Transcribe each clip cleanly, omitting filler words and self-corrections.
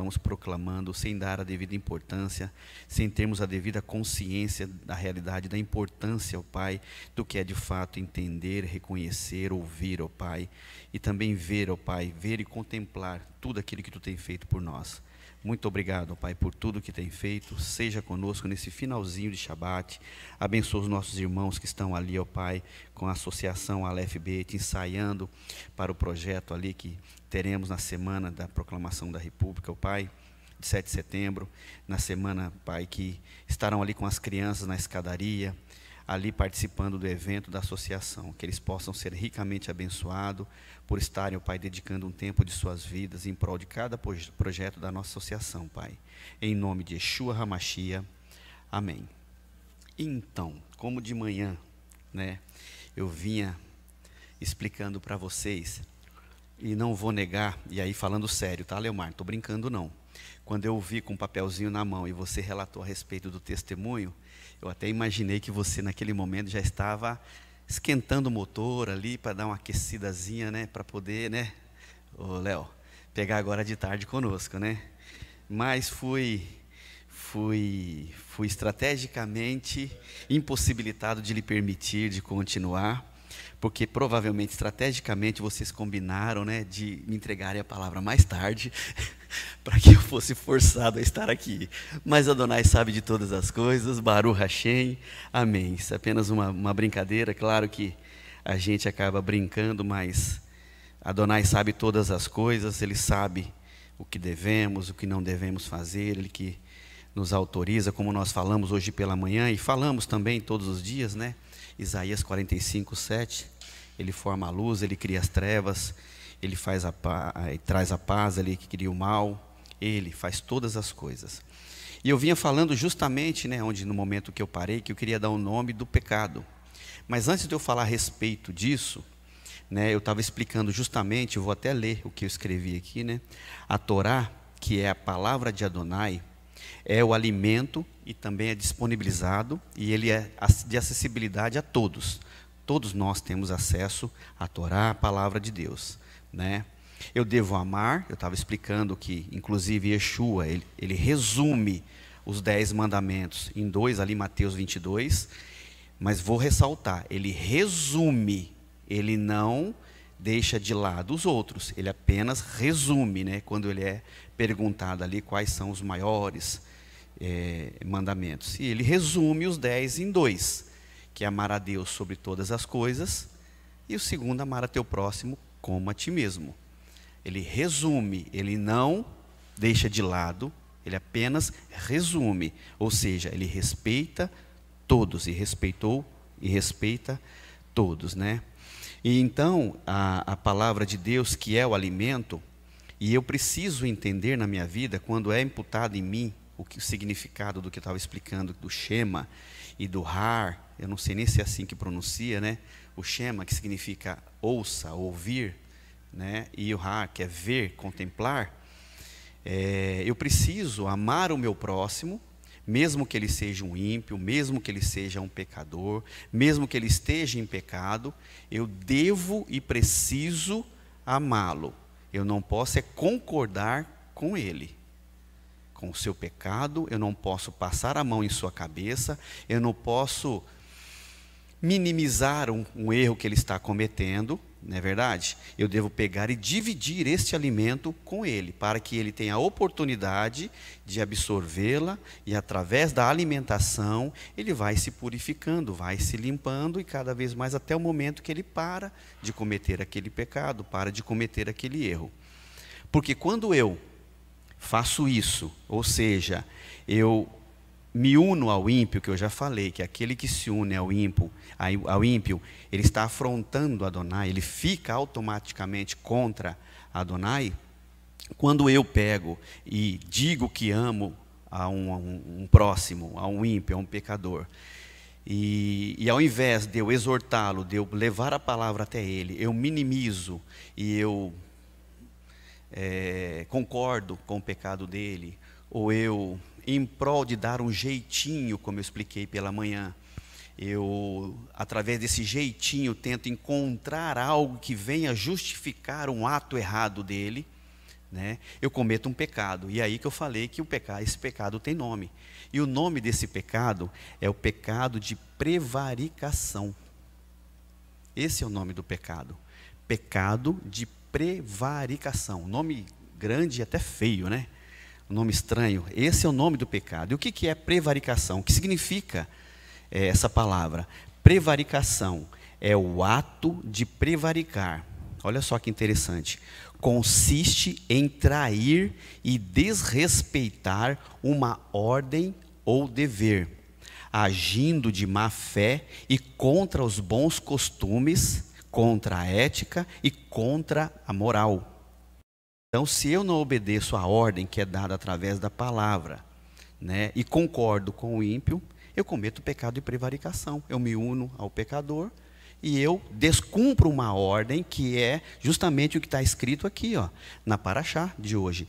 ficamos proclamando sem dar a devida importância, sem termos a devida consciência da realidade, da importância, ó Pai, do que é de fato entender, reconhecer, ouvir, ó Pai, e também ver, ó Pai, ver e contemplar tudo aquilo que Tu tem feito por nós. Muito obrigado, ó Pai, por tudo que tem feito. Seja conosco nesse finalzinho de Shabat. Abençoa os nossos irmãos que estão ali, ó Pai, com a associação Aleph Bet, ensaiando para o projeto ali que teremos na semana da proclamação da República, ó Pai, de 7 de setembro. Na semana, Pai, que estarão ali com as crianças na escadaria, ali participando do evento da associação, que eles possam ser ricamente abençoados por estarem, ó Pai, dedicando um tempo de suas vidas em prol de cada projeto da nossa associação, Pai. Em nome de Yeshua HaMashiach, amém. Então, como de manhã, né, eu vinha explicando para vocês, e não vou negar, e aí falando sério, tá, Leomar? Não estou brincando, não. Quando eu vi com um papelzinho na mão e você relatou a respeito do testemunho, eu até imaginei que você, naquele momento, já estava esquentando o motor ali para dar uma aquecidazinha, né? Para poder, né, ô Léo, pegar agora de tarde conosco, né? Mas fui estrategicamente impossibilitado de lhe permitir de continuar, porque provavelmente, estrategicamente, vocês combinaram, né, de me entregarem a palavra mais tarde, para que eu fosse forçado a estar aqui. Mas Adonai sabe de todas as coisas, Baruch Hashem, amém. Isso é apenas uma brincadeira, claro que a gente acaba brincando, mas Adonai sabe todas as coisas, Ele sabe o que devemos, o que não devemos fazer, Ele que nos autoriza, como nós falamos hoje pela manhã, e falamos também todos os dias, né? Isaías 45, 7, Ele forma a luz, Ele cria as trevas, Ele traz a paz, Ele que cria o mal, Ele faz todas as coisas. E eu vinha falando justamente, né, no momento que eu parei, que eu queria dar o nome do pecado. Mas antes de eu falar a respeito disso, né, eu estava explicando justamente, eu vou até ler o que eu escrevi aqui, né? A Torá, que é a palavra de Adonai, é o alimento e também é disponibilizado, e ele é de acessibilidade a todos. Todos nós temos acesso à Torá, a palavra de Deus, né? Eu devo amar, eu estava explicando que, inclusive, Yeshua, ele resume os 10 mandamentos em 2, ali Mateus 22, mas vou ressaltar, ele resume, ele não deixa de lado os outros, ele apenas resume, né? Quando ele é perguntado ali quais são os maiores mandamentos. E ele resume os 10 em 2, que é amar a Deus sobre todas as coisas, e o segundo, amar a teu próximo como a ti mesmo. Ele resume, ele não deixa de lado, ele apenas resume, ou seja, ele respeita todos, e respeitou e respeita todos, né? E então, a palavra de Deus, que é o alimento, e eu preciso entender na minha vida, quando é imputado em mim, o significado do que eu estava explicando, do Shema e do Har, eu não sei nem se é assim que pronuncia, né? O Shema, que significa ouça, ouvir, né? E o Har, que é ver, contemplar. Eu preciso amar o meu próximo, mesmo que ele seja um ímpio, mesmo que ele seja um pecador, mesmo que ele esteja em pecado, eu devo e preciso amá-lo. Eu não posso concordar com ele, com o seu pecado, eu não posso passar a mão em sua cabeça, eu não posso minimizar um erro que ele está cometendo, não é verdade? Eu devo pegar e dividir este alimento com ele, para que ele tenha a oportunidade de absorvê-la, e através da alimentação, ele vai se purificando, vai se limpando, e cada vez mais até o momento que ele para de cometer aquele pecado, para de cometer aquele erro. Porque quando eu faço isso, ou seja, eu me uno ao ímpio, que eu já falei, que aquele que se une ao ímpio, ele está afrontando Adonai, ele fica automaticamente contra Adonai. Quando eu pego e digo que amo a um próximo, a um ímpio, a um pecador, e ao invés de eu exortá-lo, de eu levar a palavra até ele, eu minimizo e eu concordo com o pecado dele, ou eu, em prol de dar um jeitinho, como eu expliquei pela manhã, eu, através desse jeitinho, tento encontrar algo que venha justificar um ato errado dele, né? Eu cometo um pecado. E aí que eu falei que esse pecado tem nome. E o nome desse pecado é o pecado de prevaricação. Esse é o nome do pecado. Pecado de prevaricação. Nome grande e até feio, né? Um nome estranho. Esse é o nome do pecado. E o que é prevaricação? O que significa essa palavra? Prevaricação é o ato de prevaricar. Olha só que interessante. Consiste em trair e desrespeitar uma ordem ou dever, agindo de má fé e contra os bons costumes, contra a ética e contra a moral. Então, se eu não obedeço à ordem que é dada através da palavra, né, e concordo com o ímpio, eu cometo pecado de prevaricação. Eu me uno ao pecador e eu descumpro uma ordem que é justamente o que está escrito aqui, ó, na Paraxá de hoje.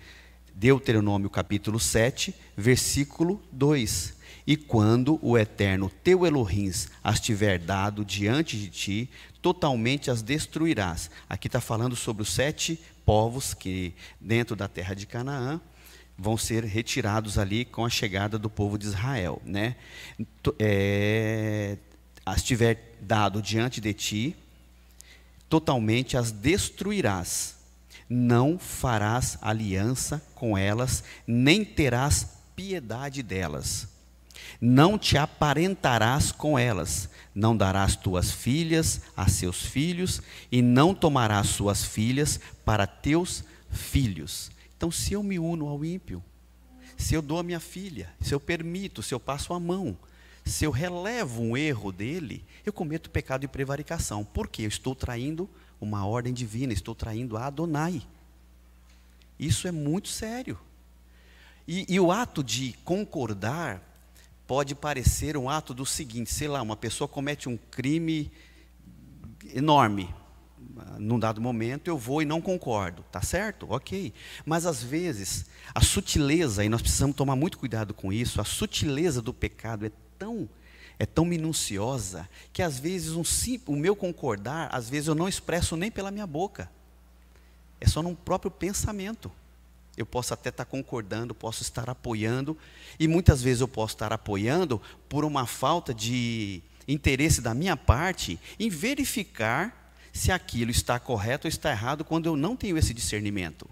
Deuteronômio capítulo 7, versículo 2. E quando o Eterno teu Elohim as tiver dado diante de ti, totalmente as destruirás. Aqui está falando sobre os 7 povos que dentro da terra de Canaã vão ser retirados ali com a chegada do povo de Israel, né? As tiver dado diante de ti, totalmente as destruirás. Não farás aliança com elas, nem terás piedade delas. Não te aparentarás com elas, não darás tuas filhas a seus filhos, e não tomarás suas filhas para teus filhos. Então, se eu me uno ao ímpio, se eu dou a minha filha, se eu permito, se eu passo a mão, se eu relevo um erro dele, eu cometo pecado de prevaricação. Por quê? Eu estou traindo uma ordem divina, estou traindo a Adonai. Isso é muito sério. E o ato de concordar pode parecer um ato do seguinte, sei lá, uma pessoa comete um crime enorme. Num dado momento eu vou e não concordo, tá certo? Ok. Mas às vezes a sutileza, e nós precisamos tomar muito cuidado com isso, a sutileza do pecado é tão minuciosa que às vezes o meu concordar, às vezes eu não expresso nem pela minha boca. É só num próprio pensamento. Eu posso até estar concordando, posso estar apoiando, e muitas vezes eu posso estar apoiando por uma falta de interesse da minha parte em verificar se aquilo está correto ou está errado quando eu não tenho esse discernimento.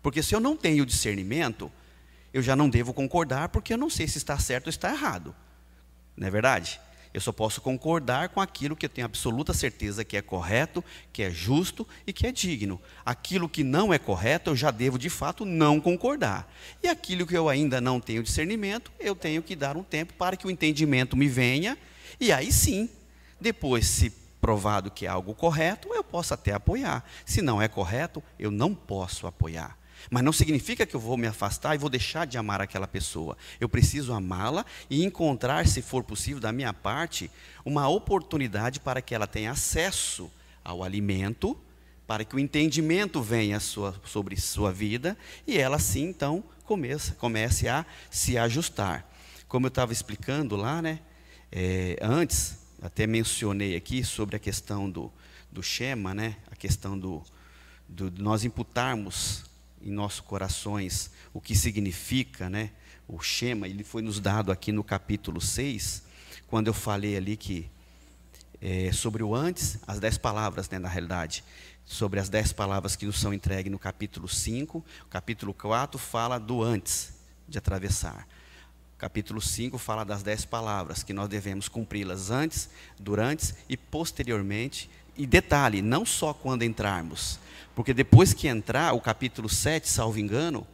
Porque se eu não tenho discernimento, eu já não devo concordar, porque eu não sei se está certo ou está errado. Não é verdade? Eu só posso concordar com aquilo que eu tenho absoluta certeza que é correto, que é justo e que é digno. Aquilo que não é correto, eu já devo de fato não concordar. E aquilo que eu ainda não tenho discernimento, eu tenho que dar um tempo para que o entendimento me venha, e aí sim, depois, se provado que é algo correto, eu posso até apoiar. Se não é correto, eu não posso apoiar. Mas não significa que eu vou me afastar e vou deixar de amar aquela pessoa. Eu preciso amá-la e encontrar, se for possível, da minha parte, uma oportunidade para que ela tenha acesso ao alimento, para que o entendimento venha sobre sua vida, e ela sim, então, comece a se ajustar. Como eu estava explicando lá, né, antes, até mencionei aqui sobre a questão do Shema, né, a questão do nós imputarmos em nossos corações o que significa, né, o Shema. Ele foi nos dado aqui no capítulo 6, quando eu falei ali que sobre o antes, as 10 palavras, né, na realidade, sobre as 10 palavras que nos são entregues no capítulo 5, o capítulo 4 fala do antes de atravessar. O capítulo 5 fala das 10 palavras, que nós devemos cumpri-las antes, durante e posteriormente. E detalhe, não só quando entrarmos, porque depois que entrar, o capítulo 7, salvo engano,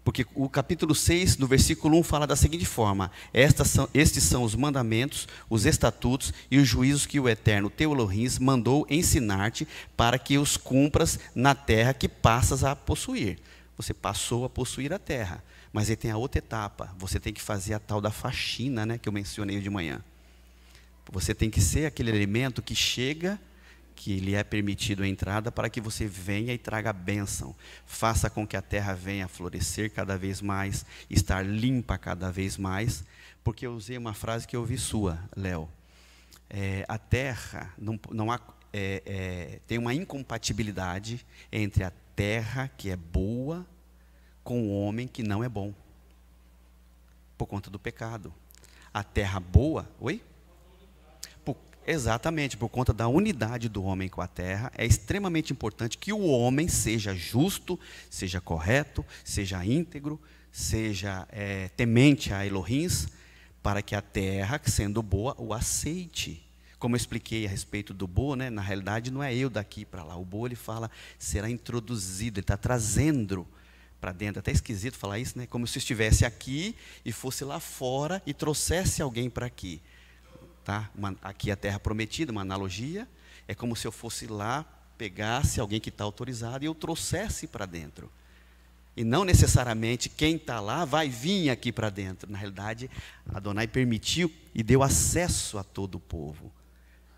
porque o capítulo 6, no versículo 1, fala da seguinte forma: estes são os mandamentos, os estatutos e os juízos que o Eterno teu Elohim mandou ensinar-te, para que os cumpras na terra que passas a possuir. Você passou a possuir a terra, mas aí tem a outra etapa, você tem que fazer a tal da faxina, né, que eu mencionei de manhã. Você tem que ser aquele elemento que chega, que lhe é permitido a entrada, para que você venha e traga a bênção. Faça com que a terra venha a florescer cada vez mais, estar limpa cada vez mais, porque eu usei uma frase que eu ouvi sua, Léo. A terra, não há, tem uma incompatibilidade entre a terra que é boa com o homem que não é bom, por conta do pecado. A terra boa, oi? Exatamente, por conta da unidade do homem com a terra, é extremamente importante que o homem seja justo, seja correto, seja íntegro, seja temente a Elohim, para que a terra, sendo boa, o aceite. Como eu expliquei a respeito do Bo, né, na realidade não é eu daqui para lá. O Bo, ele fala, será introduzido, ele está trazendo para dentro. Até esquisito falar isso, né? Como se estivesse aqui e fosse lá fora e trouxesse alguém para aqui. Tá? Aqui a terra prometida, uma analogia, é como se eu fosse lá, pegasse alguém que está autorizado e eu trouxesse para dentro. E não necessariamente quem está lá vai vir aqui para dentro. Na realidade, Adonai permitiu e deu acesso a todo o povo.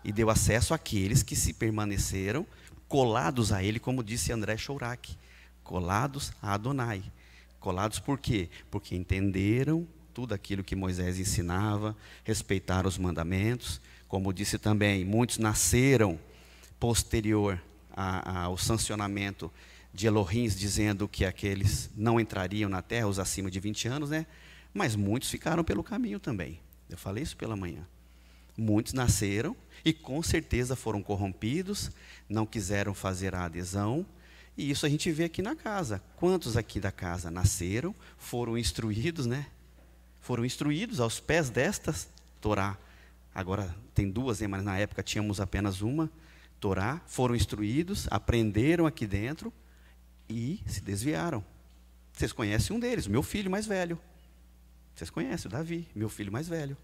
E deu acesso àqueles que se permaneceram colados a ele, como disse André Chourac, colados a Adonai. Colados por quê? Porque entenderam tudo aquilo que Moisés ensinava, respeitaram os mandamentos. Como disse também, muitos nasceram posterior ao sancionamento de Elohim, dizendo que aqueles não entrariam na terra, os acima de 20 anos, né? Mas muitos ficaram pelo caminho também. Eu falei isso pela manhã. Muitos nasceram e com certeza foram corrompidos, não quiseram fazer a adesão, e isso a gente vê aqui na casa. Quantos aqui da casa nasceram, foram instruídos, né? Foram instruídos aos pés desta Torá. Agora tem duas, mas na época tínhamos apenas uma Torá. Foram instruídos, aprenderam aqui dentro e se desviaram. Vocês conhecem um deles, meu filho mais velho. Vocês conhecem o Davi, meu filho mais velho.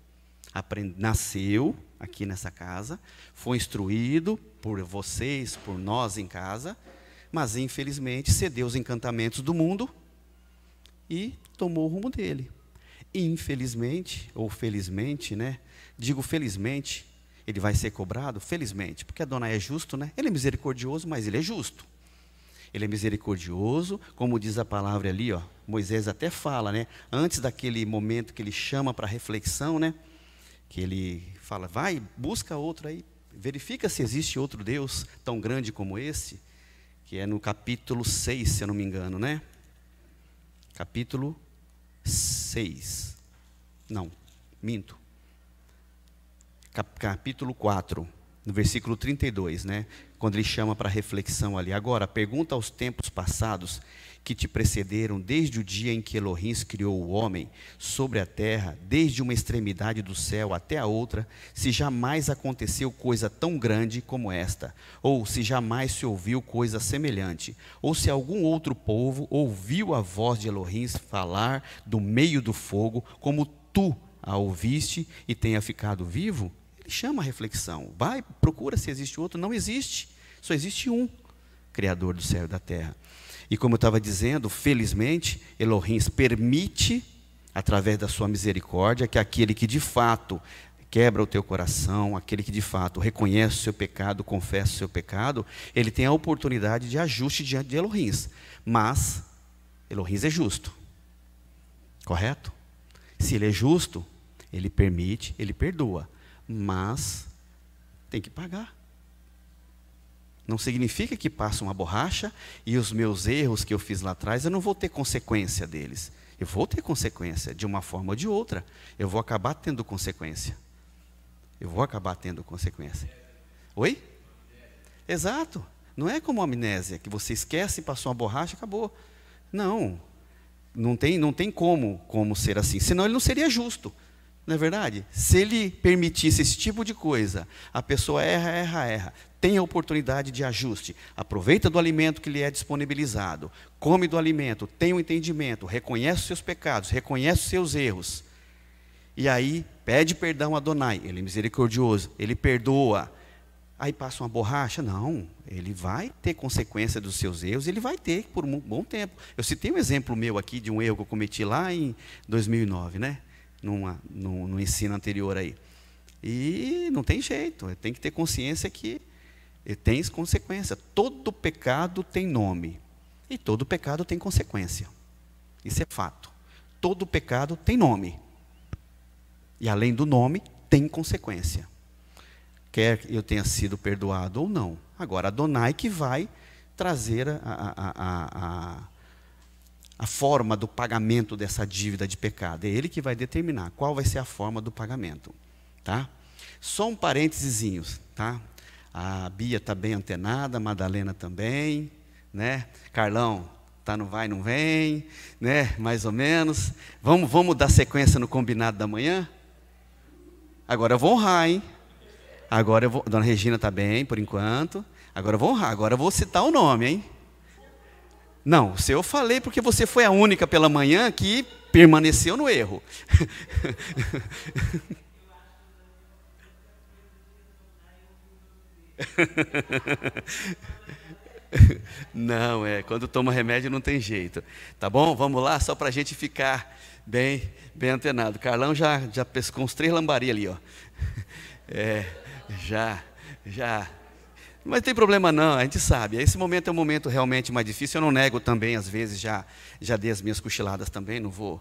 Nasceu aqui nessa casa, foi instruído por vocês, por nós em casa, mas infelizmente cedeu os encantamentos do mundo e tomou o rumo dele. Infelizmente, ou felizmente, né? Digo felizmente, ele vai ser cobrado, felizmente, porque Adonai é justo, né? Ele é misericordioso, mas ele é justo. Ele é misericordioso, como diz a palavra ali, ó, Moisés até fala, né? Antes daquele momento que ele chama para reflexão, né? Que ele fala, vai, busca outro aí, verifica se existe outro Deus tão grande como esse, que é no capítulo 6, se eu não me engano, né? Capítulo 6. Não, minto. Capítulo 4, no versículo 32, né? Quando ele chama para reflexão ali. Agora, pergunta aos tempos passados que te precederam, desde o dia em que Elohim criou o homem sobre a terra, desde uma extremidade do céu até a outra, se jamais aconteceu coisa tão grande como esta, ou se jamais se ouviu coisa semelhante, ou se algum outro povo ouviu a voz de Elohim falar do meio do fogo, como tu a ouviste e tenha ficado vivo. Ele chama a reflexão. Vai, procura se existe outro. Não existe. Só existe um Criador do céu e da terra. E como eu estava dizendo, felizmente, Elohim permite, através da sua misericórdia, que aquele que de fato quebra o teu coração, aquele que de fato reconhece o seu pecado, confessa o seu pecado, ele tem a oportunidade de ajuste diante de Elohim. Mas Elohim é justo. Correto? Se ele é justo, ele permite, ele perdoa. Mas tem que pagar. Não significa que passa uma borracha e os meus erros que eu fiz lá atrás, eu não vou ter consequência deles. Eu vou ter consequência, de uma forma ou de outra. Eu vou acabar tendo consequência. Eu vou acabar tendo consequência. Oi? Exato. Não é como a amnésia, que você esquece, passou uma borracha, acabou. Não. Não tem como ser assim. Senão ele não seria justo. Não é verdade? Se ele permitisse esse tipo de coisa, a pessoa erra, tem a oportunidade de ajuste, aproveita do alimento que lhe é disponibilizado, come do alimento, tem o entendimento, reconhece os seus pecados, reconhece os seus erros, e aí pede perdão a Adonai, ele é misericordioso, ele perdoa, aí passa uma borracha, não, ele vai ter consequência dos seus erros, ele vai ter por um bom tempo. Eu citei um exemplo meu aqui de um erro que eu cometi lá em 2009, né? No ensino anterior aí. E não tem jeito, tem que ter consciência que tem consequência. Todo pecado tem nome. E todo pecado tem consequência. Isso é fato. Todo pecado tem nome. E além do nome, tem consequência. Quer eu tenha sido perdoado ou não. Agora, Adonai que vai trazer a forma do pagamento dessa dívida de pecado. É Ele que vai determinar qual vai ser a forma do pagamento. Tá? Só um parêntesezinho, tá? A Bia está bem antenada, a Madalena também, né? Carlão, tá, não vai, não vem, né? Mais ou menos. Vamos dar sequência no combinado da manhã? Agora eu vou honrar, hein? Agora eu vou, Dona Regina está bem, por enquanto. Agora eu vou honrar, agora eu vou citar o nome, hein? Não, se eu falei porque você foi a única pela manhã que permaneceu no erro. Não, quando toma remédio não tem jeito. Tá bom? Vamos lá, só para a gente ficar bem antenado. Carlão já pescou uns 3 lambari ali, ó. Já. Mas não tem problema não, a gente sabe. Esse momento é um momento realmente mais difícil. Eu não nego também, às vezes, já dei as minhas cochiladas também, não vou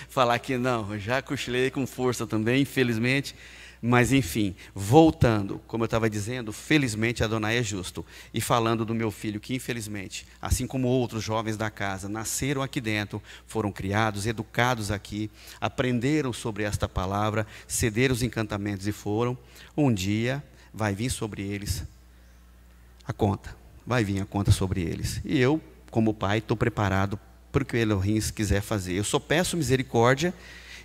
falar que não. Já cochilei com força também, infelizmente. Mas, enfim, voltando, como eu estava dizendo, felizmente Adonai é justo. E falando do meu filho, que infelizmente, assim como outros jovens da casa, nasceram aqui dentro, foram criados, educados aqui, aprenderam sobre esta palavra, cederam os encantamentos e foram, um dia vai vir sobre eles a conta. Vai vir a conta sobre eles. E eu, como pai, estou preparado para o que o Elohim quiser fazer. Eu só peço misericórdia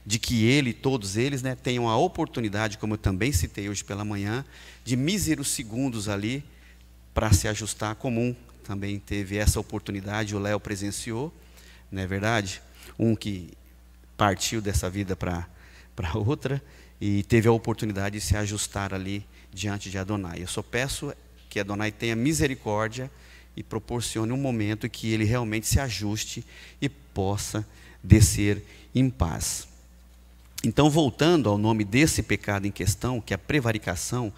de que ele, todos eles, né, tenham a oportunidade, como eu também citei hoje pela manhã, de míseros segundos ali, para se ajustar. Comum também teve essa oportunidade, o Léo presenciou, não é verdade? Um que partiu dessa vida para outra, e teve a oportunidade de se ajustar ali diante de Adonai. Eu só peço que Adonai tenha misericórdia e proporcione um momento que ele realmente se ajuste e possa descer em paz. Então, voltando ao nome desse pecado em questão, que é a prevaricação,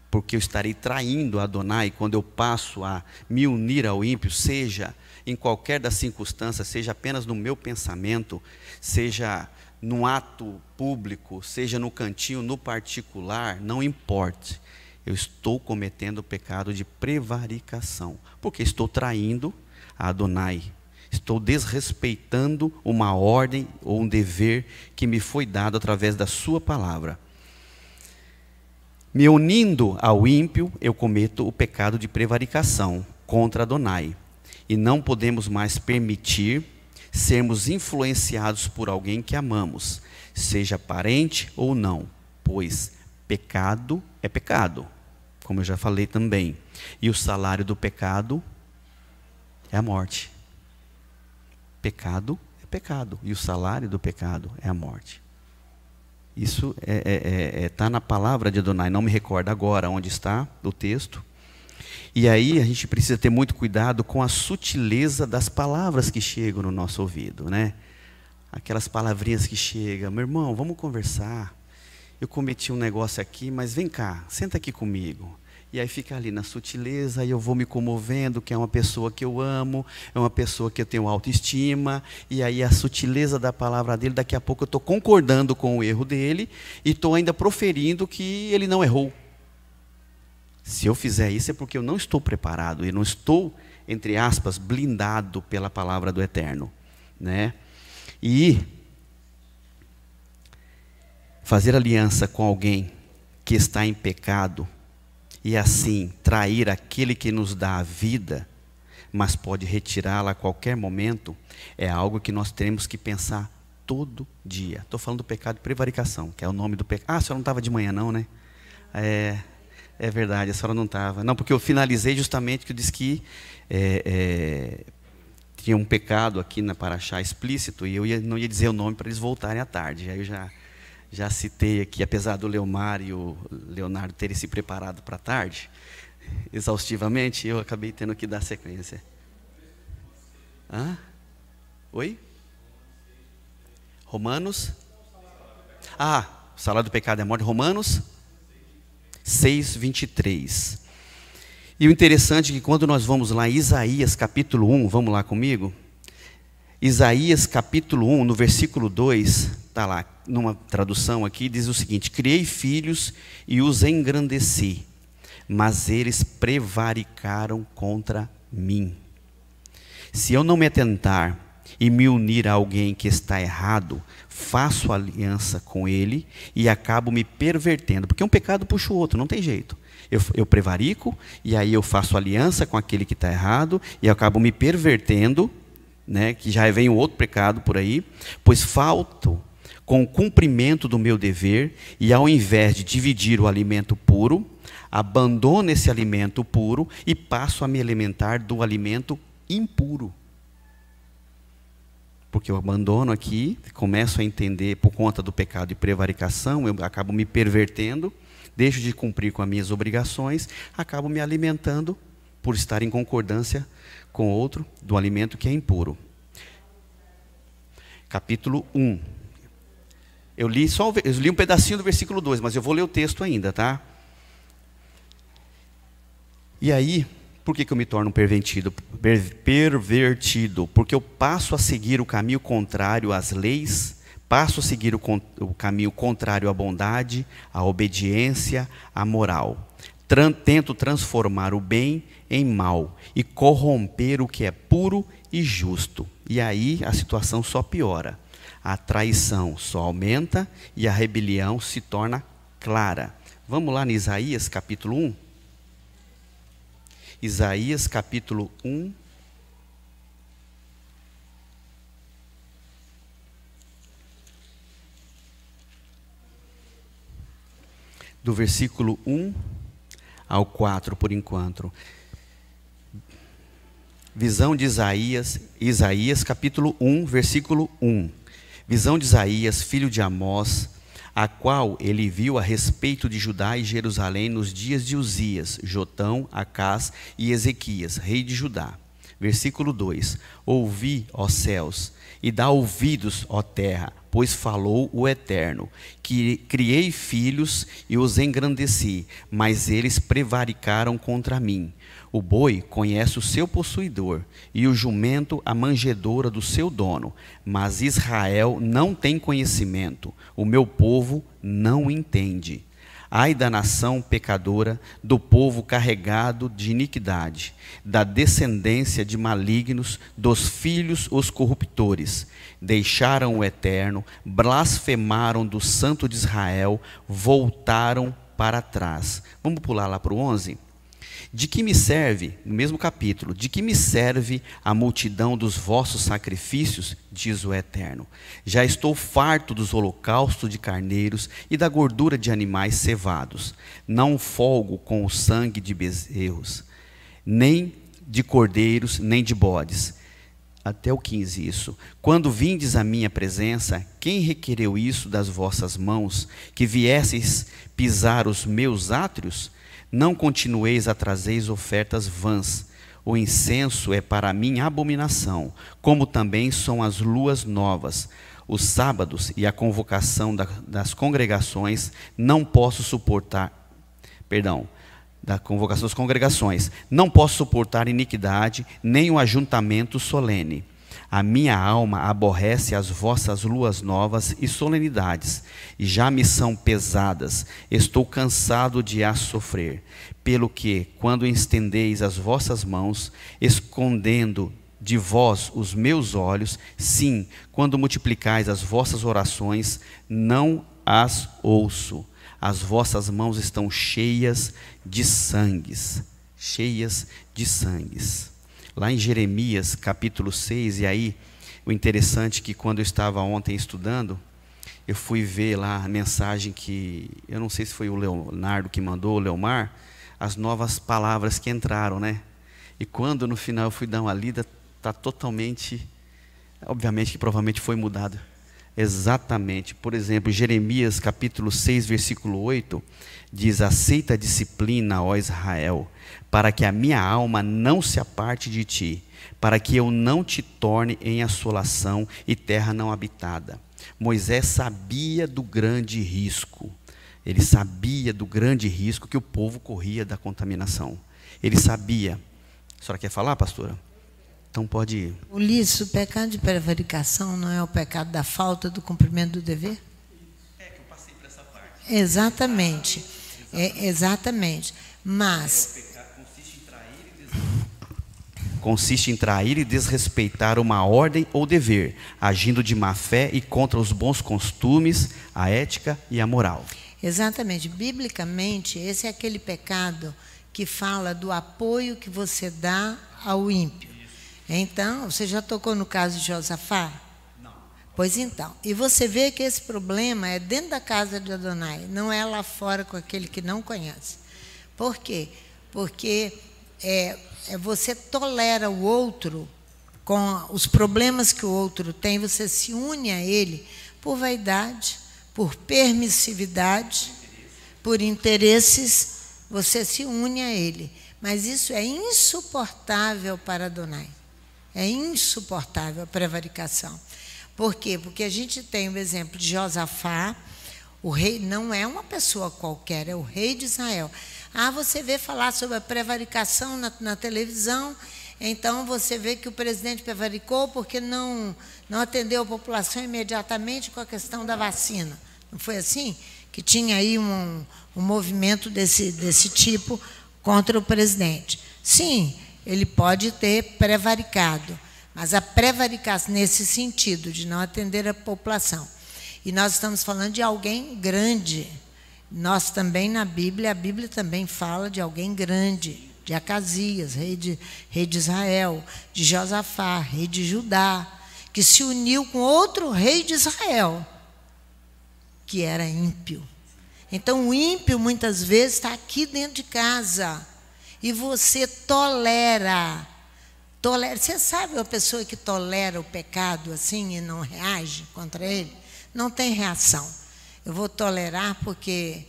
porque eu estarei traindo a Adonai quando eu passo a me unir ao ímpio, seja em qualquer das circunstâncias, seja apenas no meu pensamento, seja num ato público, seja no cantinho, no particular, não importe. Eu estou cometendo o pecado de prevaricação, porque estou traindo a Adonai. Estou desrespeitando uma ordem ou um dever que me foi dado através da sua palavra. Me unindo ao ímpio, eu cometo o pecado de prevaricação contra Adonai. E não podemos mais permitir sermos influenciados por alguém que amamos, seja parente ou não, pois pecado é pecado, como eu já falei também. E o salário do pecado é a morte. Pecado é pecado, e o salário do pecado é a morte. Isso está na palavra de Adonai, não me recordo agora onde está o texto. E aí a gente precisa ter muito cuidado com a sutileza das palavras que chegam no nosso ouvido, né? Aquelas palavrinhas que chegam, meu irmão, vamos conversar. Eu cometi um negócio aqui, mas vem cá, senta aqui comigo. E aí fica ali na sutileza, e eu vou me comovendo, que é uma pessoa que eu amo, é uma pessoa que eu tenho autoestima, e aí a sutileza da palavra dele, daqui a pouco eu estou concordando com o erro dele, e estou ainda proferindo que ele não errou. Se eu fizer isso é porque eu não estou preparado, e não estou, entre aspas, blindado pela palavra do Eterno, né? E fazer aliança com alguém que está em pecado, e assim trair aquele que nos dá a vida, mas pode retirá-la a qualquer momento, é algo que nós teremos que pensar todo dia. Estou falando do pecado de prevaricação, que é o nome do pecado. Ah, a senhora não estava de manhã não, né? É verdade, a senhora não estava. Não, porque eu finalizei justamente que eu disse que tinha um pecado aqui na Paraxá explícito, e eu não ia dizer o nome para eles voltarem à tarde. Aí eu já citei aqui, apesar do Leomar e o Leonardo terem se preparado para a tarde, exaustivamente, eu acabei tendo que dar sequência. Oi? Romanos? O salário do pecado é a morte. Romanos 6:23. E o interessante é que quando nós vamos lá em Isaías capítulo 1, vamos lá comigo? Isaías capítulo 1, no versículo 2, está lá, numa tradução aqui, diz o seguinte: criei filhos e os engrandeci, mas eles prevaricaram contra mim. Se eu não me atentar e me unir a alguém que está errado, faço aliança com ele e acabo me pervertendo, porque um pecado puxa o outro, não tem jeito. Eu prevarico, e aí eu faço aliança com aquele que está errado, e eu acabo me pervertendo, né, que já vem um outro pecado por aí, pois falto com o cumprimento do meu dever, e ao invés de dividir o alimento puro, abandono esse alimento puro e passo a me alimentar do alimento impuro. Porque eu abandono aqui, começo a entender por conta do pecado de prevaricação, eu acabo me pervertendo, deixo de cumprir com as minhas obrigações, acabo me alimentando por estar em concordância com outro do alimento que é impuro. Capítulo 1. Eu li um pedacinho do versículo 2, mas eu vou ler o texto ainda, tá? E aí, por que eu me torno pervertido? Porque eu passo a seguir o caminho contrário às leis, passo a seguir o caminho contrário à bondade, à obediência, à moral. Tento transformar o bem em mal e corromper o que é puro e justo. E aí a situação só piora. A traição só aumenta e a rebelião se torna clara. Vamos lá em Isaías capítulo 1? Isaías capítulo 1. Do versículo 1 ao 4, por enquanto. Visão de Isaías, Isaías capítulo 1, versículo 1. Visão de Isaías, filho de Amós, a qual ele viu a respeito de Judá e Jerusalém nos dias de Uzias, Jotão, Acás e Ezequias, rei de Judá. Versículo 2. Ouvi, ó céus, e dá ouvidos, ó terra, pois falou o Eterno, que criei filhos e os engrandeci, mas eles prevaricaram contra mim. O boi conhece o seu possuidor, e o jumento a manjedoura do seu dono, mas Israel não tem conhecimento, o meu povo não entende. Ai da nação pecadora, do povo carregado de iniquidade, da descendência de malignos, dos filhos os corruptores. Deixaram o Eterno, blasfemaram do Santo de Israel, voltaram para trás. Vamos pular lá para o 11? De que me serve, no mesmo capítulo, de que me serve a multidão dos vossos sacrifícios, diz o Eterno. Já estou farto dos holocaustos de carneiros e da gordura de animais cevados. Não folgo com o sangue de bezerros, nem de cordeiros, nem de bodes. Até o 15 isso. Quando vindes à minha presença, quem requereu isso das vossas mãos, que viesseis pisar os meus átrios? Não continueis a trazeis ofertas vãs. O incenso é para mim abominação, como também são as luas novas. Os sábados e a convocação das congregações não posso suportar. Da convocação das congregações. Não posso suportar iniquidade, nem o ajuntamento solene. A minha alma aborrece as vossas luas novas e solenidades, e já me são pesadas, estou cansado de as sofrer. Pelo que, quando estendeis as vossas mãos, escondendo de vós os meus olhos, sim, quando multiplicais as vossas orações, não as ouço. As vossas mãos estão cheias de sangues, cheias de sangues. Lá em Jeremias, capítulo 6, e aí, o interessante é que quando eu estava ontem estudando, eu fui ver lá a mensagem que, eu não sei se foi o Leonardo que mandou, o Leomar, as novas palavras que entraram, né? E quando no final eu fui dar uma lida, está totalmente, obviamente que provavelmente foi mudado. Exatamente. Por exemplo, Jeremias capítulo 6, versículo 8, diz: aceita a disciplina, ó Israel, para que a minha alma não se aparte de ti, para que eu não te torne em assolação e terra não habitada. Moisés sabia do grande risco. Ele sabia do grande risco que o povo corria da contaminação. Ele sabia. A senhora quer falar, pastora? Então pode ir. Ulisses, o pecado de prevaricação não é o pecado da falta do cumprimento do dever? É que eu passei por essa parte. Exatamente. Exatamente. Mas O pecado consiste em trair e desonrar. consiste em trair e desrespeitar uma ordem ou dever, agindo de má fé e contra os bons costumes, a ética e a moral. Exatamente. Biblicamente, esse é aquele pecado que fala do apoio que você dá ao ímpio. Então, você já tocou no caso de Josafá? Não. Pois então. E você vê que esse problema é dentro da casa de Adonai, não é lá fora com aquele que não conhece. Por quê? Porque você tolera o outro com os problemas que o outro tem, você se une a ele por vaidade, por permissividade, por interesses, você se une a ele. Mas isso é insuportável para Adonai. É insuportável a prevaricação. Por quê? Porque a gente tem o exemplo de Josafá. O rei não é uma pessoa qualquer, é o rei de Israel. Você vê falar sobre a prevaricação na televisão, então você vê que o presidente prevaricou porque não atendeu a população imediatamente com a questão da vacina. Não foi assim? Que tinha aí um movimento desse tipo contra o presidente. Sim, ele pode ter prevaricado, mas a prevaricação nesse sentido, de não atender a população. E nós estamos falando de alguém grande. Nós também, na Bíblia, a Bíblia também fala de alguém grande, de Acasias, rei de Israel, de Josafá, rei de Judá, que se uniu com outro rei de Israel, que era ímpio. Então, o ímpio, muitas vezes, está aqui dentro de casa, e você tolera. Você sabe uma pessoa que tolera o pecado assim e não reage contra ele? Não tem reação. Eu vou tolerar porque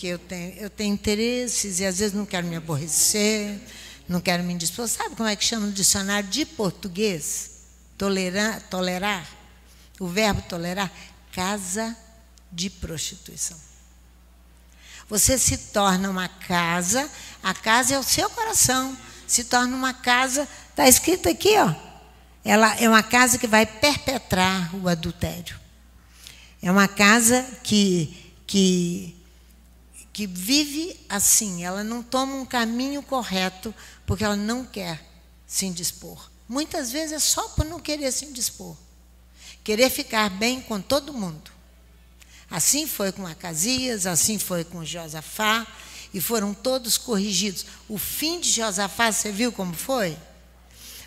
eu tenho interesses e às vezes não quero me aborrecer, não quero me indispor. Sabe como é que chama no dicionário de português? Tolerar. O verbo tolerar, casa de prostituição. Você se torna uma casa, a casa é o seu coração, se torna uma casa, está escrito aqui, ó. Ela é uma casa que vai perpetrar o adultério. É uma casa que vive assim, ela não toma um caminho correto porque ela não quer se indispor. Muitas vezes é só por não querer se indispor. Querer ficar bem com todo mundo. Assim foi com Acasias, assim foi com Josafá, e foram todos corrigidos. O fim de Josafá, você viu como foi?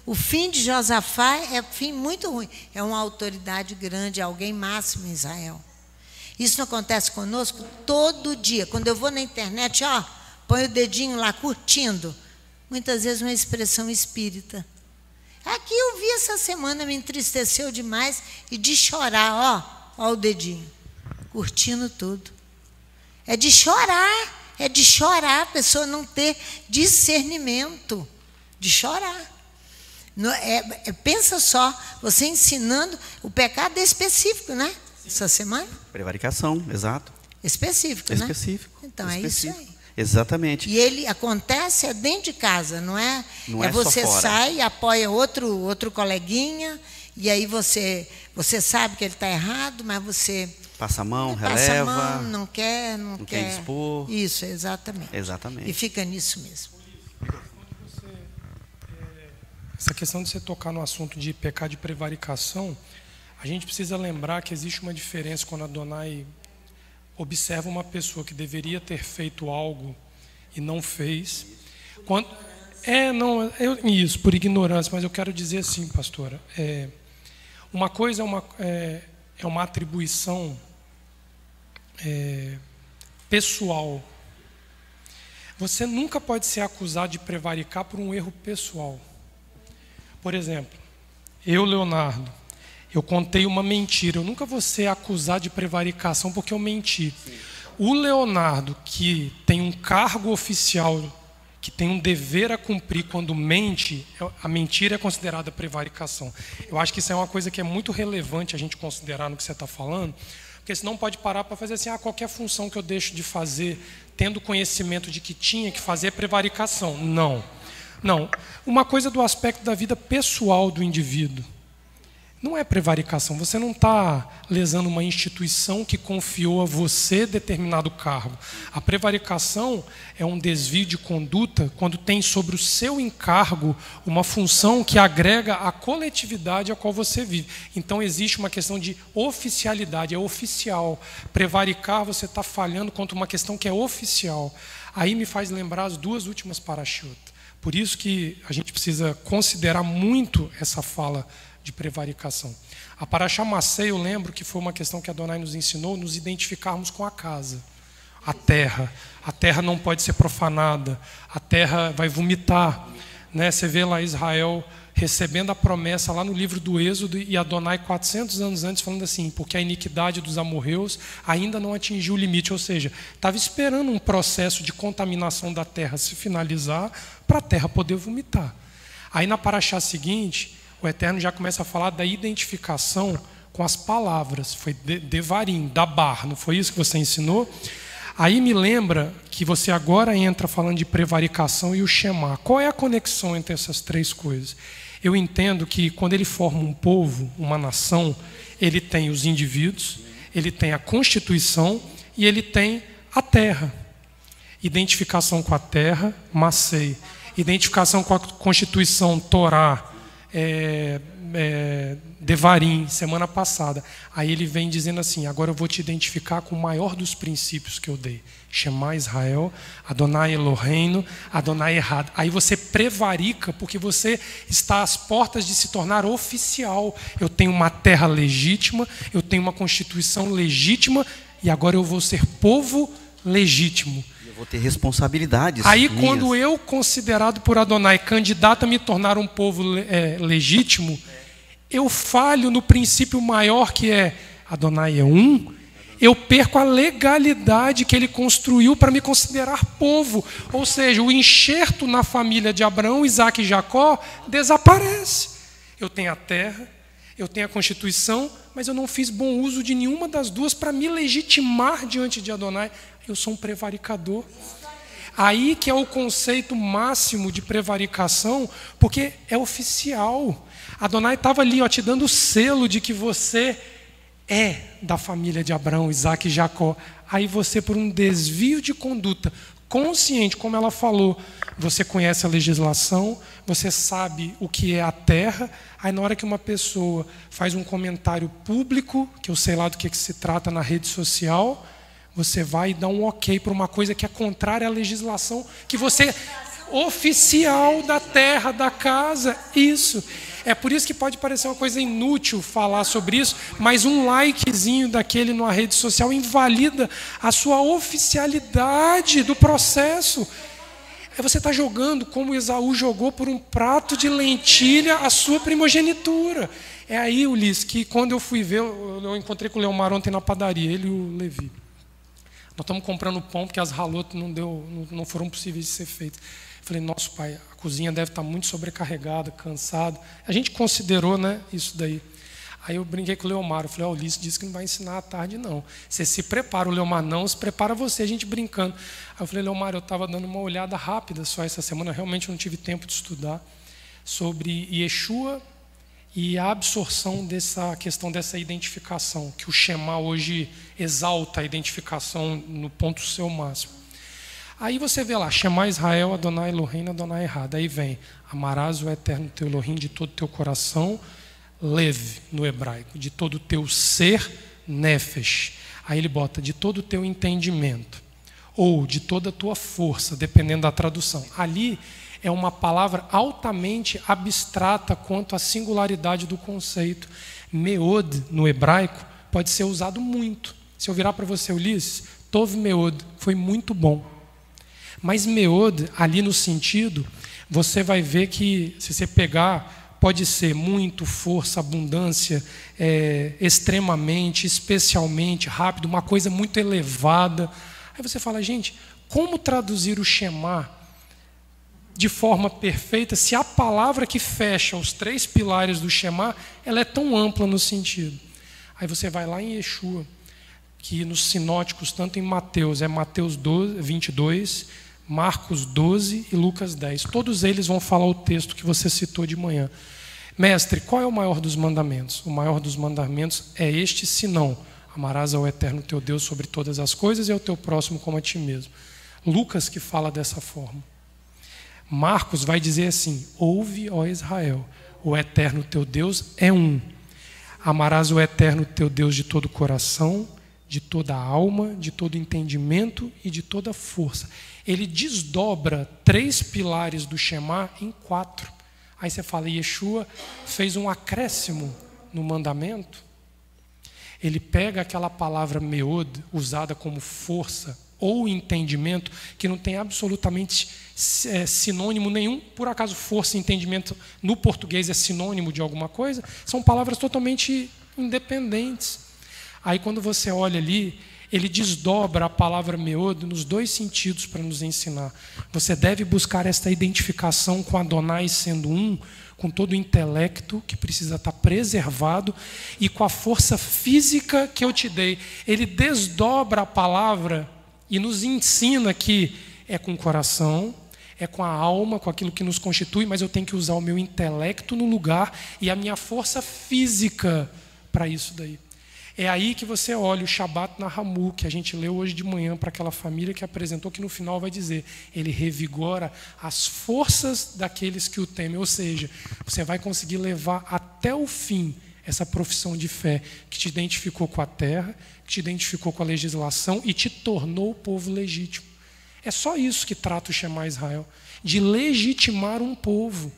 O fim de Josafá é um fim muito ruim. É uma autoridade grande, alguém máximo em Israel. Isso não acontece conosco todo dia. Quando eu vou na internet, põe o dedinho lá, curtindo. Muitas vezes uma expressão espírita. Aqui eu vi essa semana, me entristeceu demais, e de chorar, ó o dedinho. Curtindo tudo. É de chorar a pessoa não ter discernimento, de chorar. Pensa só, você ensinando, o pecado é específico, né? Essa semana? Prevaricação, exato. Específico, né? Específico. Então, específico. É isso aí. Exatamente. E ele acontece dentro de casa, não é? Não é você só fora. Sai, apoia outro coleguinha, e aí você sabe que ele está errado, mas você... Passa a mão, releva. Passa a mão, não quer expor. Isso, exatamente. Exatamente. E fica nisso mesmo. Essa questão de você tocar no assunto de pecado de prevaricação, a gente precisa lembrar que existe uma diferença quando Adonai observa uma pessoa que deveria ter feito algo e não fez. Isso, por ignorância, mas eu quero dizer assim, pastora, uma coisa é uma atribuição pessoal. Você nunca pode ser acusado de prevaricar por um erro pessoal. Por exemplo, eu, Leonardo, eu contei uma mentira. Eu nunca vou ser acusado de prevaricação porque eu menti. O Leonardo, que tem um cargo oficial, que tem um dever a cumprir quando mente, a mentira é considerada prevaricação. Eu acho que isso é uma coisa que é muito relevante a gente considerar no que você está falando, porque senão pode parar para fazer assim, qualquer função que eu deixo de fazer, tendo conhecimento de que tinha que fazer, é prevaricação. Não. Uma coisa do aspecto da vida pessoal do indivíduo. não é prevaricação. Você não está lesando uma instituição que confiou a você determinado cargo. A prevaricação é um desvio de conduta quando tem sobre o seu encargo uma função que agrega à coletividade a qual você vive. Então existe uma questão de oficialidade, é oficial. Prevaricar, você está falhando contra uma questão que é oficial. Aí me faz lembrar as duas últimas parashot. Por isso que a gente precisa considerar muito essa fala de prevaricação. A Parashá Masei, eu lembro que foi uma questão que Adonai nos ensinou, nos identificarmos com a casa, a terra. A terra não pode ser profanada, a terra vai vomitar, né? Você vê lá Israel recebendo a promessa lá no livro do Êxodo e Adonai 400 anos antes falando assim, porque a iniquidade dos amorreus ainda não atingiu o limite, ou seja, estava esperando um processo de contaminação da terra se finalizar para a terra poder vomitar. Aí na Parashá seguinte, o Eterno já começa a falar da identificação com as palavras. Foi Devarim, Dabar, não foi isso que você ensinou? Aí me lembra que você agora entra falando de prevaricação e o Shema. Qual é a conexão entre essas três coisas? Eu entendo que quando ele forma um povo, uma nação, ele tem os indivíduos, ele tem a Constituição e ele tem a terra. Identificação com a terra, Masei. Identificação com a Constituição, Torá, Devarim, semana passada. Aí ele vem dizendo assim, agora eu vou te identificar com o maior dos princípios que eu dei. Shema Israel, Adonai Eloheinu, Adonai Echad. Aí você prevarica porque você está às portas de se tornar oficial. Eu tenho uma terra legítima, eu tenho uma constituição legítima e agora eu vou ser povo legítimo. Vou ter responsabilidades. Aí minhas. quando eu, considerado por Adonai, candidato a me tornar um povo legítimo, eu falho no princípio maior que é Adonai é um, eu perco a legalidade que ele construiu para me considerar povo. Ou seja, o enxerto na família de Abraão, Isaac e Jacó desaparece. Eu tenho a terra, eu tenho a Constituição, mas eu não fiz bom uso de nenhuma das duas para me legitimar diante de Adonai. Eu sou um prevaricador. Aí que é o conceito máximo de prevaricação, porque é oficial. Adonai estava ali, ó, te dando o selo de que você é da família de Abraão, Isaac e Jacó. Aí você, por um desvio de conduta consciente, como ela falou, você conhece a legislação, você sabe o que é a terra. Aí na hora que uma pessoa faz um comentário público, que eu sei lá do que se trata na rede social, você vai dar um ok para uma coisa que é contrária à legislação, que você oficial da terra, da casa, isso. É por isso que pode parecer uma coisa inútil falar sobre isso, mas um likezinho daquele numa rede social invalida a sua oficialidade do processo. Aí você está jogando como Esaú jogou por um prato de lentilha a sua primogenitura. É aí, Ulisses, que quando eu fui ver, eu encontrei com o Leomar ontem na padaria, ele e o Levi. Nós estamos comprando pão porque as ralotas não foram possíveis de ser feitas. Falei, nosso pai, a cozinha deve estar muito sobrecarregada, cansada. A gente considerou, né, isso daí. Aí eu brinquei com o Leomar, eu falei, o Ulisses disse que não vai ensinar à tarde, não. Você se prepara, o Leomar não, se prepara você, a gente brincando. Aí eu falei, Leomar, eu estava dando uma olhada rápida só essa semana, realmente não tive tempo de estudar, sobre Yeshua e a absorção dessa questão dessa identificação, que o Shema hoje exalta a identificação no ponto seu máximo. Aí você vê lá, Shema Israel, Adonai Eloheinu, Adonai Echad. Aí vem, amarás o eterno teu Elohim de todo o teu coração, Lev, no hebraico, de todo o teu ser, Nefesh. Aí ele bota, de todo o teu entendimento, ou de toda a tua força, dependendo da tradução. Ali é uma palavra altamente abstrata quanto à singularidade do conceito. Meod, no hebraico, pode ser usado muito. Se eu virar para você, Ulisses, Tov Meod, foi muito bom. Mas Meod, ali no sentido, você vai ver que, se você pegar, pode ser muito, força, abundância, extremamente, especialmente, rápido, uma coisa muito elevada. Aí você fala, gente, como traduzir o Shema de forma perfeita se a palavra que fecha os três pilares do Shema, ela é tão ampla no sentido? Aí você vai lá em Yeshua, que nos sinóticos, tanto em Mateus, é Mateus 12, 22, Marcos 12 e Lucas 10. Todos eles vão falar o texto que você citou de manhã. Mestre, qual é o maior dos mandamentos? O maior dos mandamentos é este, senão: amarás ao eterno teu Deus sobre todas as coisas e ao teu próximo como a ti mesmo. Lucas que fala dessa forma. Marcos vai dizer assim: ouve, ó Israel, o eterno teu Deus é um. Amarás o eterno teu Deus de todo o coração, de toda a alma, de todo entendimento e de toda força. Ele desdobra 3 pilares do Shema em 4. Aí você fala, Yeshua fez um acréscimo no mandamento. Ele pega aquela palavra meod, usada como força ou entendimento, que não tem absolutamente sinônimo nenhum. Por acaso força e entendimento no português é sinônimo de alguma coisa? São palavras totalmente independentes. Aí quando você olha ali, ele desdobra a palavra meod nos 2 sentidos para nos ensinar. Você deve buscar esta identificação com Adonai sendo um, com todo o intelecto que precisa estar preservado e com a força física que eu te dei. Ele desdobra a palavra e nos ensina que é com o coração, é com a alma, com aquilo que nos constitui, mas eu tenho que usar o meu intelecto no lugar e a minha força física para isso daí. É aí que você olha o Shabbat Nahamu, que a gente leu hoje de manhã para aquela família que apresentou, que no final vai dizer, ele revigora as forças daqueles que o temem. Ou seja, você vai conseguir levar até o fim essa profissão de fé que te identificou com a terra, que te identificou com a legislação e te tornou povo legítimo. É só isso que trata o Shema Israel, de legitimar um povo.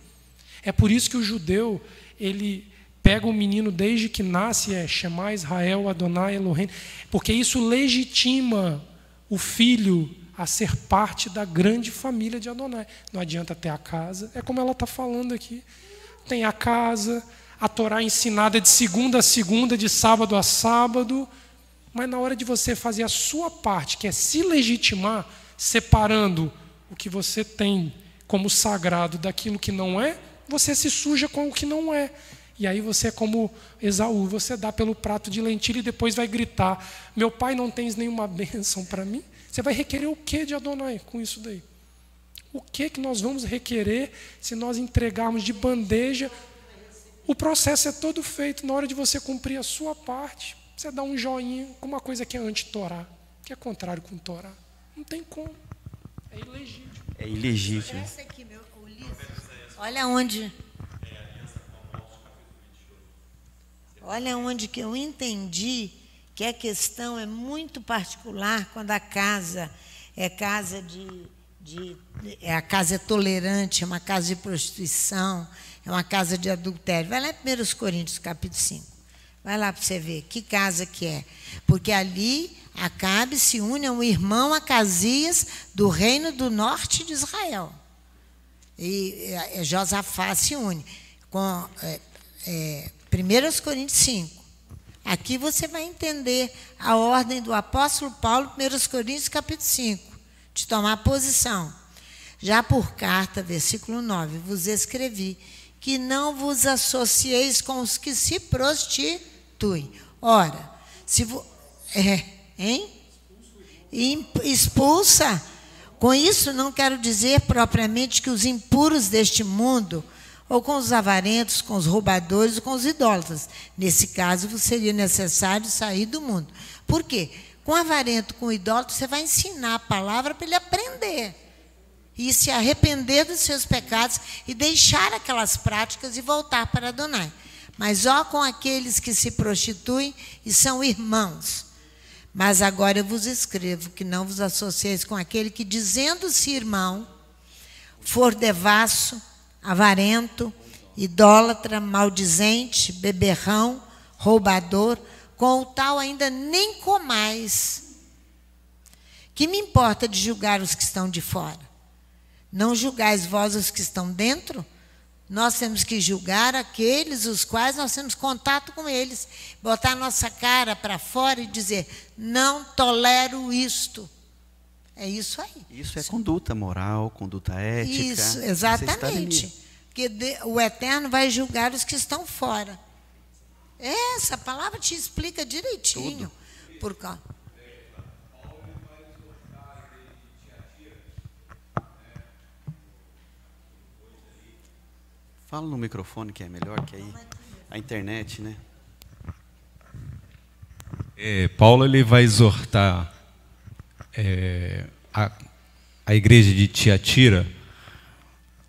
É por isso que o judeu, ele pega o menino desde que nasce, Shema Israel, Adonai Elohim, porque isso legitima o filho a ser parte da grande família de Adonai. Não adianta ter a casa, é como ela está falando aqui. Tem a casa, a Torá ensinada de segunda a segunda, de sábado a sábado, mas na hora de você fazer a sua parte, que é se legitimar, separando o que você tem como sagrado daquilo que não é, você se suja com o que não é. E aí você é como Esaú, você dá pelo prato de lentilha e depois vai gritar, meu pai, não tens nenhuma bênção para mim? Você vai requerer o que de Adonai com isso daí? O que nós vamos requerer se nós entregarmos de bandeja? O processo é todo feito na hora de você cumprir a sua parte. Você dá um joinha com uma coisa que é anti-Torá, que é contrário com Torá. Não tem como. É ilegítimo. É ilegítimo. Essa aqui, meu Ulisses. Olha onde... Olha onde que eu entendi que a questão é muito particular quando a casa é casa a casa é tolerante, é uma casa de prostituição, é uma casa de adultério. Vai lá em 1 Coríntios, capítulo 5. Vai lá para você ver que casa que é. Porque ali Acabe se une a um irmão Acasias do reino do norte de Israel. E Josafá se une com... 1 Coríntios 5. Aqui você vai entender a ordem do apóstolo Paulo, 1 Coríntios capítulo 5, de tomar posição. Já por carta, versículo 9, vos escrevi que não vos associeis com os que se prostituem. Ora, se expulsa. Com isso não quero dizer propriamente que os impuros deste mundo, ou com os avarentos, com os roubadores, ou com os idólatras. Nesse caso, seria necessário sair do mundo. Por quê? Com o avarento, com o idólatra, você vai ensinar a palavra para ele aprender. E se arrepender dos seus pecados e deixar aquelas práticas e voltar para Adonai. Mas ó com aqueles que se prostituem e são irmãos. Mas agora eu vos escrevo que não vos associeis com aquele que, dizendo-se irmão, for devasso, avarento, idólatra, maldizente, beberrão, roubador, com o tal ainda nem comais. Que me importa de julgar os que estão de fora? Não julgais vós os que estão dentro? Nós temos que julgar aqueles os quais nós temos contato com eles, botar nossa cara para fora e dizer, não tolero isto. É isso aí. Isso é conduta moral, conduta ética. Isso, exatamente. Porque o Eterno vai julgar os que estão fora. Essa palavra te explica direitinho. Por causa. Fala no microfone que é melhor, que aí a internet, né? Paulo ele vai exortar a igreja de Tiatira,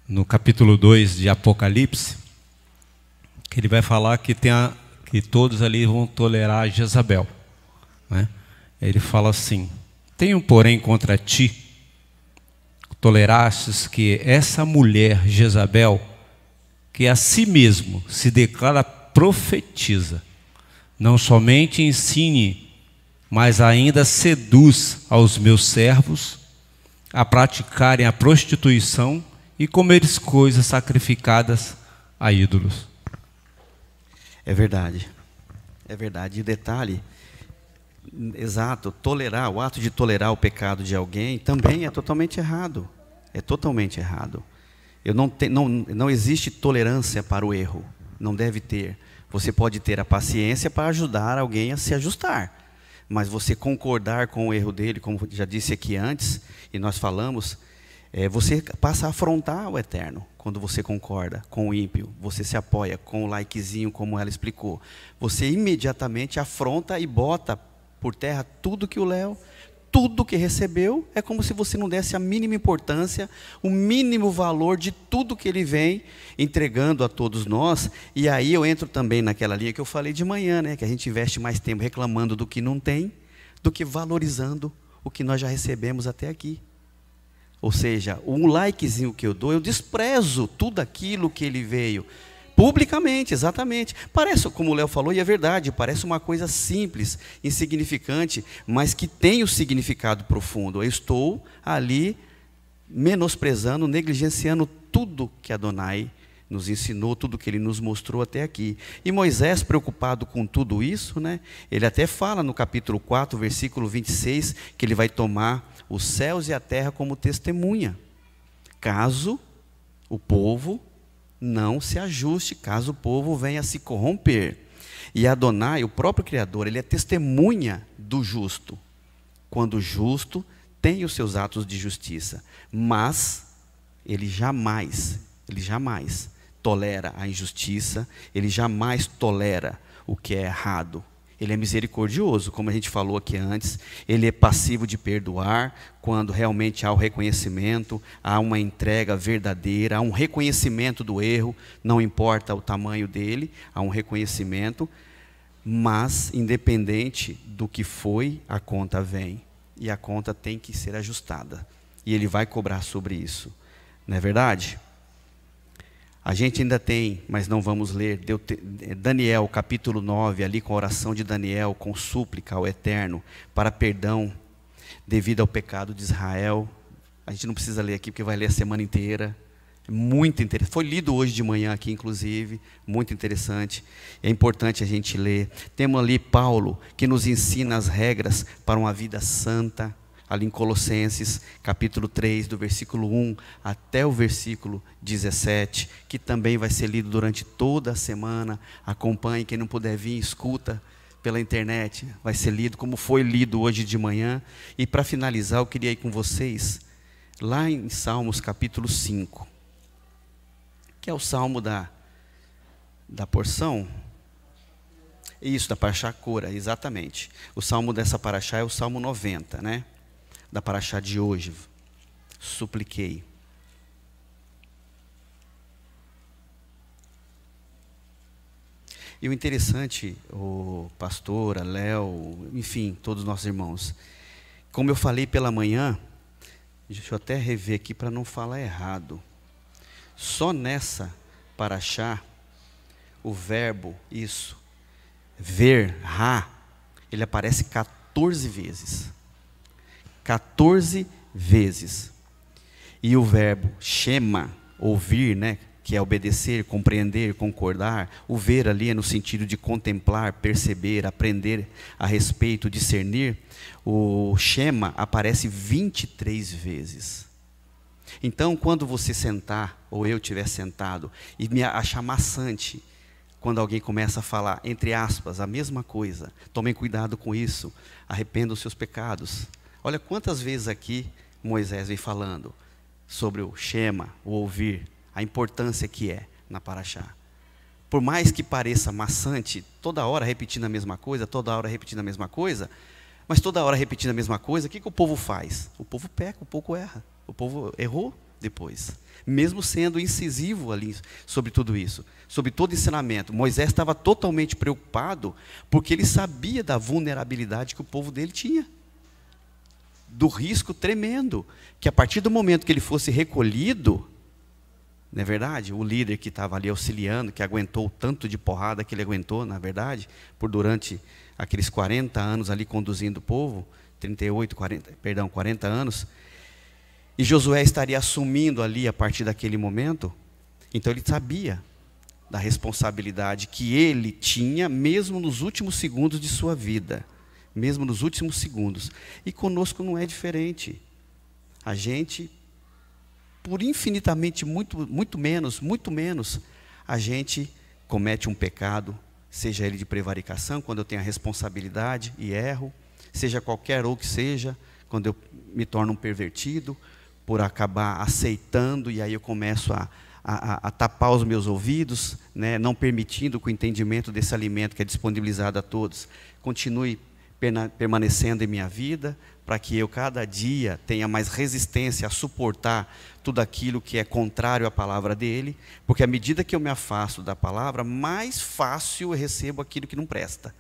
no capítulo 2 de Apocalipse, que ele vai falar que todos ali vão tolerar Jezabel, né? Ele fala assim: tenho porém contra ti, tolerastes que essa mulher Jezabel, que a si mesmo se declara profetiza, não somente ensine, mas ainda seduz aos meus servos a praticarem a prostituição e comeres coisas sacrificadas a ídolos. É verdade. É verdade. E o detalhe, exato, o ato de tolerar o pecado de alguém também é totalmente errado. É totalmente errado. Não existe tolerância para o erro. Não deve ter. Você pode ter a paciência para ajudar alguém a se ajustar. Mas você concordar com o erro dele, como já disse aqui antes, e nós falamos, você passa a afrontar o eterno. Quando você concorda com o ímpio, você se apoia com o likezinho, como ela explicou. Você imediatamente afronta e bota por terra tudo que tudo que recebeu, é como se você não desse a mínima importância, o mínimo valor de tudo que ele vem entregando a todos nós. E aí eu entro também naquela linha que eu falei de manhã, né? Que a gente investe mais tempo reclamando do que não tem, do que valorizando o que nós já recebemos até aqui. Ou seja, um likezinho que eu dou, eu desprezo tudo aquilo que ele veio. Publicamente, exatamente. Parece, como o Léo falou, e é verdade, parece uma coisa simples, insignificante, mas que tem o significado profundo. Eu estou ali menosprezando, negligenciando tudo que Adonai nos ensinou, tudo que ele nos mostrou até aqui. E Moisés, preocupado com tudo isso, né, ele até fala no capítulo 4, versículo 26, que ele vai tomar os céus e a terra como testemunha, caso o povo não se ajuste, caso o povo venha a se corromper. E Adonai, o próprio Criador, ele é testemunha do justo, quando o justo tem os seus atos de justiça, mas ele jamais tolera a injustiça, ele jamais tolera o que é errado. Ele é misericordioso, como a gente falou aqui antes, ele é passivo de perdoar, quando realmente há o reconhecimento, há uma entrega verdadeira, há um reconhecimento do erro, não importa o tamanho dele, há um reconhecimento, mas independente do que foi, a conta vem, e a conta tem que ser ajustada, e ele vai cobrar sobre isso, não é verdade? A gente ainda tem, mas não vamos ler, Daniel capítulo 9, ali com a oração de Daniel, com súplica ao Eterno, para perdão, devido ao pecado de Israel. A gente não precisa ler aqui, porque vai ler a semana inteira. É muito interessante. Foi lido hoje de manhã aqui, inclusive, muito interessante. É importante a gente ler. Temos ali Paulo, que nos ensina as regras para uma vida santa, ali em Colossenses, capítulo 3, do versículo 1 até o versículo 17, que também vai ser lido durante toda a semana. Acompanhe, quem não puder vir, escuta pela internet, vai ser lido como foi lido hoje de manhã. E para finalizar, eu queria ir com vocês, lá em Salmos capítulo 5, que é o salmo da porção, isso, da Parashá Cora, exatamente. O salmo dessa Parashá é o Salmo 90, né? Da Parashá de hoje, supliquei. E o interessante, o pastor, a Léo, enfim, todos os nossos irmãos, como eu falei pela manhã, deixa eu até rever aqui para não falar errado, só nessa Parashá, o verbo, isso, ver, ele aparece 14 vezes. 14 vezes. E o verbo shema, ouvir, né, que é obedecer, compreender, concordar. O ver ali é no sentido de contemplar, perceber, aprender a respeito, discernir. O shema aparece 23 vezes. Então, quando você sentar, ou eu estiver sentado, e me achar maçante, quando alguém começa a falar, entre aspas, a mesma coisa, tomem cuidado com isso, arrependam os seus pecados. Olha quantas vezes aqui Moisés vem falando sobre o shema, o ouvir, a importância que é. na paraxá. Por mais que pareça maçante, toda hora repetindo a mesma coisa, toda hora repetindo a mesma coisa, mas toda hora repetindo a mesma coisa, o que o povo faz? O povo peca, o povo erra. O povo errou depois. Mesmo sendo incisivo ali sobre tudo isso, sobre todo ensinamento. Moisés estava totalmente preocupado, porque ele sabia da vulnerabilidade que o povo dele tinha. Do risco tremendo, que a partir do momento que ele fosse recolhido, não é verdade? O líder que estava ali auxiliando, que aguentou o tanto de porrada que ele aguentou, na verdade, durante aqueles 40 anos ali conduzindo o povo, 40 anos, e Josué estaria assumindo ali a partir daquele momento, então ele sabia da responsabilidade que ele tinha, mesmo nos últimos segundos de sua vida, mesmo nos últimos segundos, e conosco não é diferente. A gente, por infinitamente muito menos, a gente comete um pecado, seja ele de prevaricação, quando eu tenho a responsabilidade e erro, seja qualquer ou que seja, quando eu me torno um pervertido, por acabar aceitando, e aí eu começo a tapar os meus ouvidos, né, não permitindo que o entendimento desse alimento que é disponibilizado a todos continue permanecendo em minha vida, para que eu cada dia tenha mais resistência a suportar tudo aquilo que é contrário à palavra dele, porque à medida que eu me afasto da palavra, mais fácil eu recebo aquilo que não presta,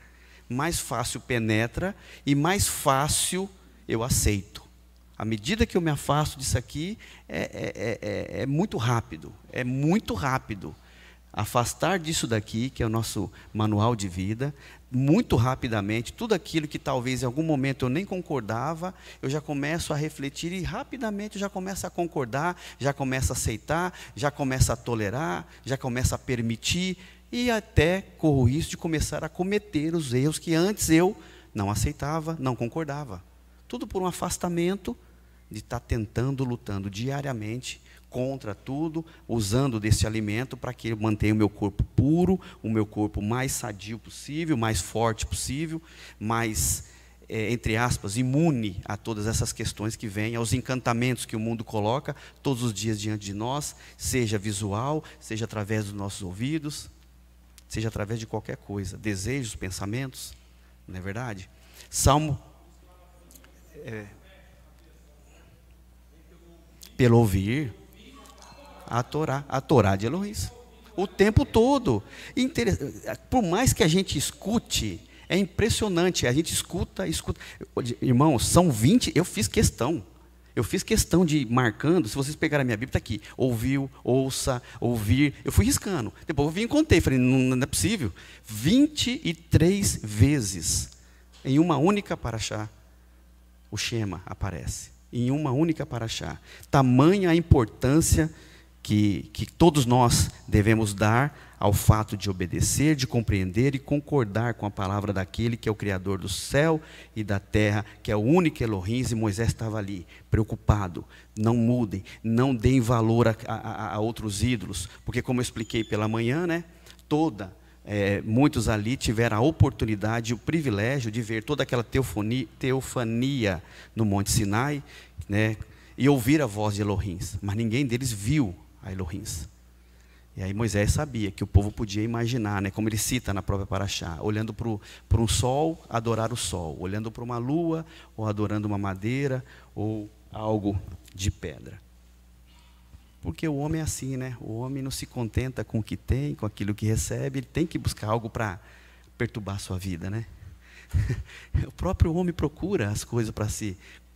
mais fácil penetra e mais fácil eu aceito. À medida que eu me afasto disso aqui, é muito rápido, afastar disso daqui, que é o nosso manual de vida, muito rapidamente, tudo aquilo que talvez em algum momento eu nem concordava, eu já começo a refletir e rapidamente eu já começo a concordar, já começo a aceitar, já começo a tolerar, já começo a permitir, e até corro o risco de começar a cometer os erros que antes eu não aceitava, não concordava. Tudo por um afastamento de estar tentando, lutando diariamente contra tudo, usando desse alimento para que eu mantenha o meu corpo puro, o meu corpo mais sadio possível, mais forte possível, mais, entre aspas, imune a todas essas questões que vêm, aos encantamentos que o mundo coloca todos os dias diante de nós, seja visual, seja através dos nossos ouvidos, seja através de qualquer coisa, desejos, pensamentos, não é verdade? Salmo... pelo ouvir a Torá de Elohim, o tempo todo. Por mais que a gente escute, é impressionante, a gente escuta. Irmãos, são 20, eu fiz questão de ir marcando, se vocês pegarem a minha Bíblia, está aqui, ouviu, ouça, ouvir, eu fui riscando, depois eu vim e contei, falei, não é possível, 23 vezes, em uma única paraxá, o Shema aparece, em uma única paraxá. Tamanha a importância que todos nós devemos dar ao fato de obedecer, de compreender e concordar com a palavra daquele que é o Criador do céu e da terra, que é o único Elohim, e Moisés estava ali, preocupado. Não mudem, não deem valor a outros ídolos, porque como eu expliquei pela manhã, né, muitos ali tiveram a oportunidade, o privilégio de ver toda aquela teofania no Monte Sinai, né, e ouvir a voz de Elohim, mas ninguém deles viu a Elohim. E aí Moisés sabia que o povo podia imaginar, né, como ele cita na própria paraxá, olhando para um sol, adorar o sol, olhando para uma lua, ou adorando uma madeira, ou algo de pedra. Porque o homem é assim, né? O homem não se contenta com o que tem, com aquilo que recebe, ele tem que buscar algo para perturbar a sua vida, né? O próprio homem procura as coisas para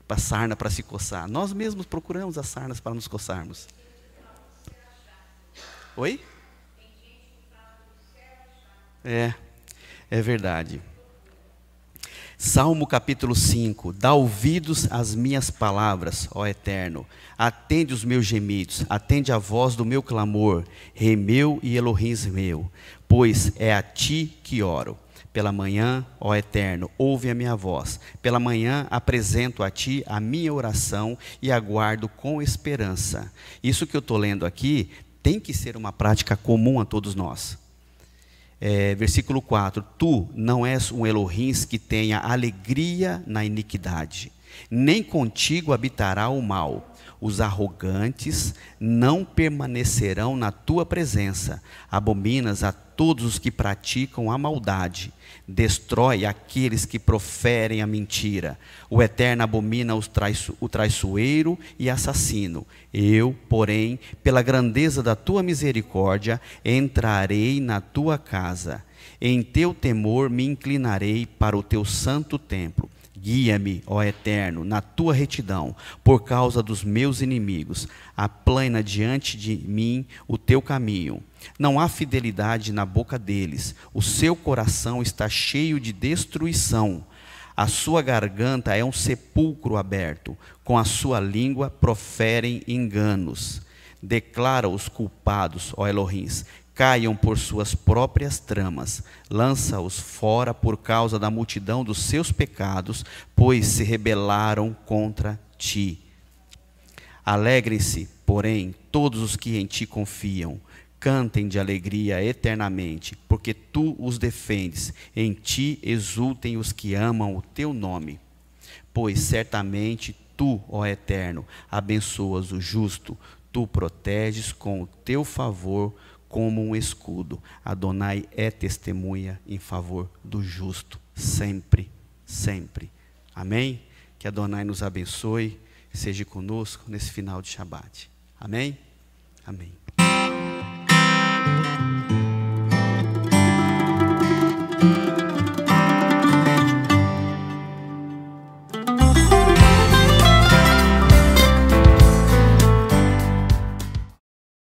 a sarna para se coçar. Nós mesmos procuramos as sarnas para nos coçarmos. Oi? É verdade. Salmo capítulo 5. Dá ouvidos às minhas palavras, ó Eterno. Atende os meus gemidos, atende a voz do meu clamor, Rei meu e Elohim meu, pois é a ti que oro. Pela manhã, ó Eterno, ouve a minha voz. Pela manhã apresento a ti a minha oração e aguardo com esperança. Isso que eu estou lendo aqui tem que ser uma prática comum a todos nós. Versículo 4, tu não és um Elohim que tenha alegria na iniquidade, nem contigo habitará o mal. Os arrogantes não permanecerão na tua presença. Abominas a todos os que praticam a maldade. Destrói aqueles que proferem a mentira. O Eterno abomina o traiçoeiro e assassino. Eu, porém, pela grandeza da tua misericórdia, entrarei na tua casa. Em teu temor me inclinarei para o teu santo templo. Guia-me, ó Eterno, na tua retidão, por causa dos meus inimigos. Aplana diante de mim o teu caminho. Não há fidelidade na boca deles. O seu coração está cheio de destruição. A sua garganta é um sepulcro aberto. Com a sua língua proferem enganos. Declara os culpados, ó Elohim, caiam por suas próprias tramas, lança-os fora por causa da multidão dos seus pecados, pois se rebelaram contra ti. Alegrem-se, porém, todos os que em ti confiam, cantem de alegria eternamente, porque tu os defendes, em ti exultem os que amam o teu nome. Pois certamente tu, ó Eterno, abençoas o justo, tu proteges com o teu favor como um escudo. Adonai é testemunha em favor do justo, sempre, sempre. Amém? Que Adonai nos abençoe, seja conosco nesse final de Shabat. Amém? Amém.